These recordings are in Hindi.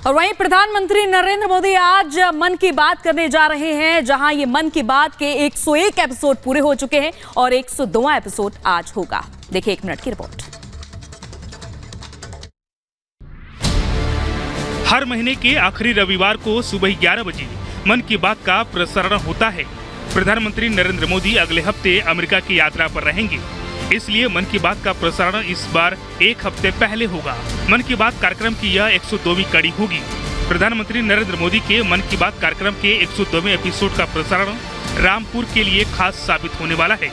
और वहीं प्रधानमंत्री नरेंद्र मोदी आज मन की बात करने जा रहे हैं, जहां ये मन की बात के 101 एपिसोड पूरे हो चुके हैं और 102वां एपिसोड आज होगा। देखिए 1 मिनट की रिपोर्ट। हर महीने के आखिरी रविवार को सुबह 11 बजे मन की बात का प्रसारण होता है। प्रधानमंत्री नरेंद्र मोदी अगले हफ्ते अमेरिका की यात्रा पर रहेंगे, इसलिए मन की बात का प्रसारण इस बार 1 हफ्ते पहले होगा। मन की बात कार्यक्रम की यह 102वीं कड़ी होगी। प्रधानमंत्री नरेंद्र मोदी के मन की बात कार्यक्रम के 102वें एपिसोड का प्रसारण रामपुर के लिए खास साबित होने वाला है।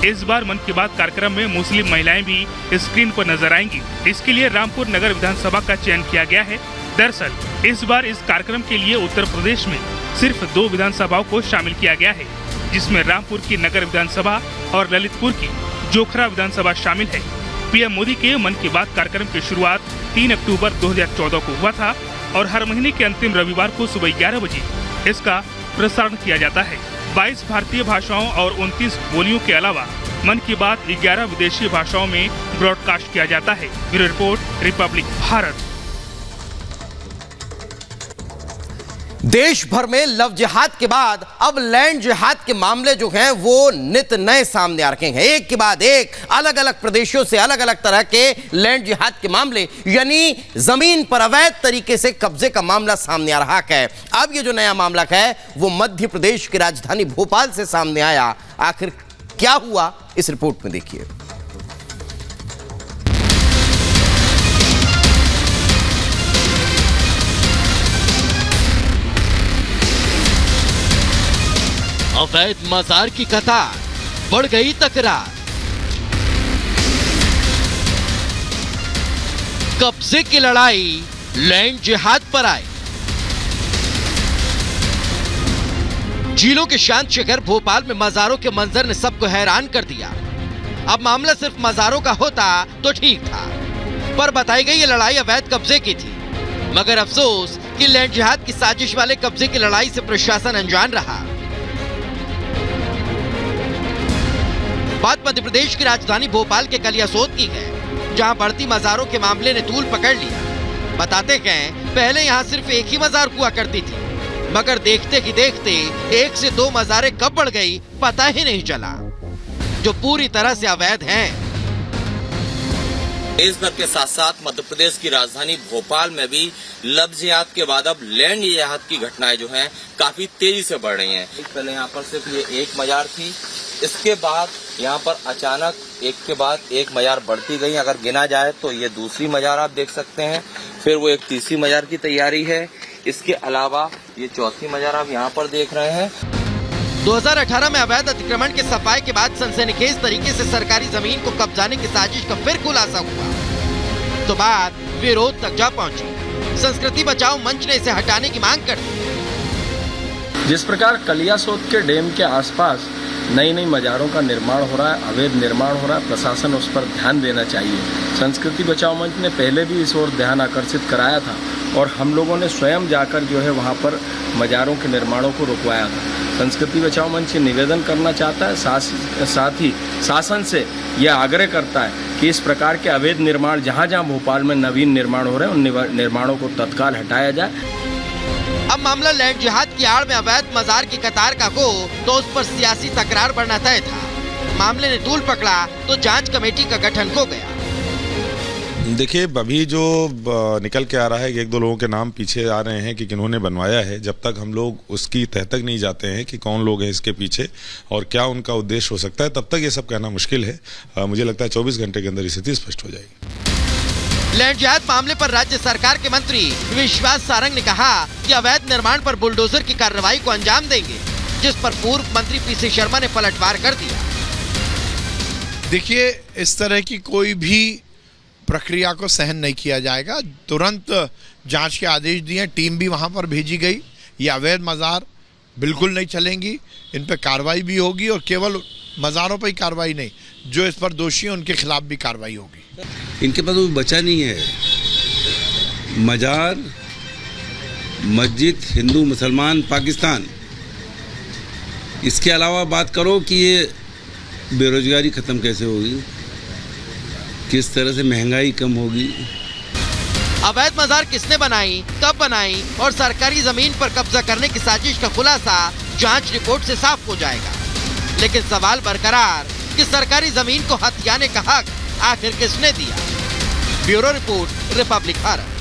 इस बार मन की बात कार्यक्रम में मुस्लिम महिलाएं भी स्क्रीन पर नजर आएंगी। इसके लिए रामपुर नगर विधानसभा का चयन किया गया है। दरअसल इस बार इस कार्यक्रम के लिए उत्तर प्रदेश में सिर्फ 2 विधानसभाओं को शामिल किया गया है, जिसमें रामपुर की नगर विधानसभा और ललितपुर की जोखरा विधानसभा शामिल है। पीएम मोदी के मन की बात कार्यक्रम की शुरुआत 3 अक्टूबर 2014 को हुआ था और हर महीने के अंतिम रविवार को सुबह 11 बजे इसका प्रसारण किया जाता है। 22 भारतीय भाषाओं और 29 बोलियों के अलावा मन की बात 11 विदेशी भाषाओं में ब्रॉडकास्ट किया जाता है। Bureau report, Republic Bharat. देश भर में लव जिहाद के बाद अब लैंड जिहाद के मामले जो हैं वो नित नए सामने आ रहे हैं। एक के बाद एक अलग अलग प्रदेशों से अलग अलग तरह के लैंड जिहाद के मामले, यानी जमीन पर अवैध तरीके से कब्जे का मामला सामने आ रहा है। अब ये जो नया मामला है वो मध्य प्रदेश की राजधानी भोपाल से सामने आया। आखिर क्या हुआ, इस रिपोर्ट में देखिए। अवैध मजार की कतार, बढ़ गई तकरार। कब्जे की लड़ाई लैंड जिहाद पर आई। झीलों के शांत शहर भोपाल में मजारों के मंजर ने सबको हैरान कर दिया। अब मामला सिर्फ मजारों का होता तो ठीक था, पर बताई गई ये लड़ाई अवैध कब्जे की थी। मगर अफसोस कि लैंड जिहाद की साजिश वाले कब्जे की लड़ाई से प्रशासन अनजान रहा। बात मध्य प्रदेश की राजधानी भोपाल के कलियासोत की है, जहां बढ़ती मजारों के मामले ने तूल पकड़ लिया। बताते हैं पहले यहां सिर्फ एक ही मजार हुआ करती थी, मगर देखते ही देखते 1 से 2 मजारें कब बढ़ गई पता ही नहीं चला, जो पूरी तरह से अवैध हैं। देश भर के साथ साथ मध्य प्रदेश की राजधानी भोपाल में भी लव जिहाद के बाद अब लैंड जिहाद की घटनाएं जो हैं काफी तेजी से बढ़ रही हैं। पहले यहाँ पर सिर्फ ये एक मजार थी, इसके बाद यहाँ पर अचानक एक के बाद एक मजार बढ़ती गई। अगर गिना जाए तो ये दूसरी मजार आप देख सकते हैं, फिर वो एक तीसरी मजार की तैयारी है। इसके अलावा ये चौथी मजार आप यहाँ पर देख रहे हैं। 2018 में अवैध अतिक्रमण के सफाई के बाद सनसनीखेज तरीके से सरकारी जमीन को कब्जाने की साजिश का फिर खुलासा हुआ, तो बात विरोध तक जा पहुंची। संस्कृति बचाओ मंच ने इसे हटाने की मांग कर दी। जिस प्रकार कलियासोत के डैम के आसपास नई नई मजारों का निर्माण हो रहा है, अवैध निर्माण हो रहा है, प्रशासन उस पर ध्यान देना चाहिए। संस्कृति बचाओ मंच ने पहले भी इस ओर ध्यान आकर्षित कराया था और हम लोगों ने स्वयं जाकर जो है वहाँ पर मजारों के निर्माणों को रुकवाया था। संस्कृति बचाओ मंच निवेदन करना चाहता है, साथ ही शासन से यह आग्रह करता है कि इस प्रकार के अवैध निर्माण जहाँ जहाँ भोपाल में नवीन निर्माण हो रहे हैं उन निर्माणों को तत्काल हटाया जाए। अब मामला लैंड जिहाद की आड़ में अवैध मजार की कतार का हो तो उस पर सियासी तकरार बढ़ना तय था। मामले ने तूल पकड़ा तो जांच कमेटी का गठन हो गया। देखिए, अभी जो निकल के आ रहा है, 1-2 लोगों के नाम पीछे आ रहे हैं कि किन्होंने बनवाया है। जब तक हम लोग उसकी तह तक नहीं जाते हैं कि कौन लोग हैं इसके पीछे और क्या उनका उद्देश्य हो सकता है, तब तक ये सब कहना मुश्किल है। मुझे लगता है 24 घंटे के अंदर स्थिति स्पष्ट हो जाएगी। लैंड जिहाद मामले पर राज्य सरकार के मंत्री विश्वास सारंग ने कहा कि अवैध निर्माण पर बुलडोजर की कार्रवाई को अंजाम देंगे, जिस पर पूर्व मंत्री पीसी शर्मा ने पलटवार कर दिया। देखिए, इस तरह की कोई भी प्रक्रिया को सहन नहीं किया जाएगा। तुरंत जांच के आदेश दिए, टीम भी वहां पर भेजी गई। ये अवैध मजार बिल्कुल नहीं चलेंगी, इन पर कार्रवाई भी होगी और केवल मजारों पर ही कार्रवाई नहीं, जो इस पर दोषी हैं उनके खिलाफ भी कार्रवाई होगी। इनके पास वो बचा नहीं है। मजार, मस्जिद, हिंदू, मुसलमान, पाकिस्तान, इसके अलावा बात करो कि ये बेरोजगारी ख़त्म कैसे होगी, किस तरह से महंगाई कम होगी। अवैध मजार किसने बनाई, कब बनाई और सरकारी जमीन पर कब्जा करने की साजिश का खुलासा जांच रिपोर्ट से साफ हो जाएगा। लेकिन सवाल बरकरार कि सरकारी जमीन को हथियाने का हक आखिर किसने दिया। Bureau report, Republic Bharat.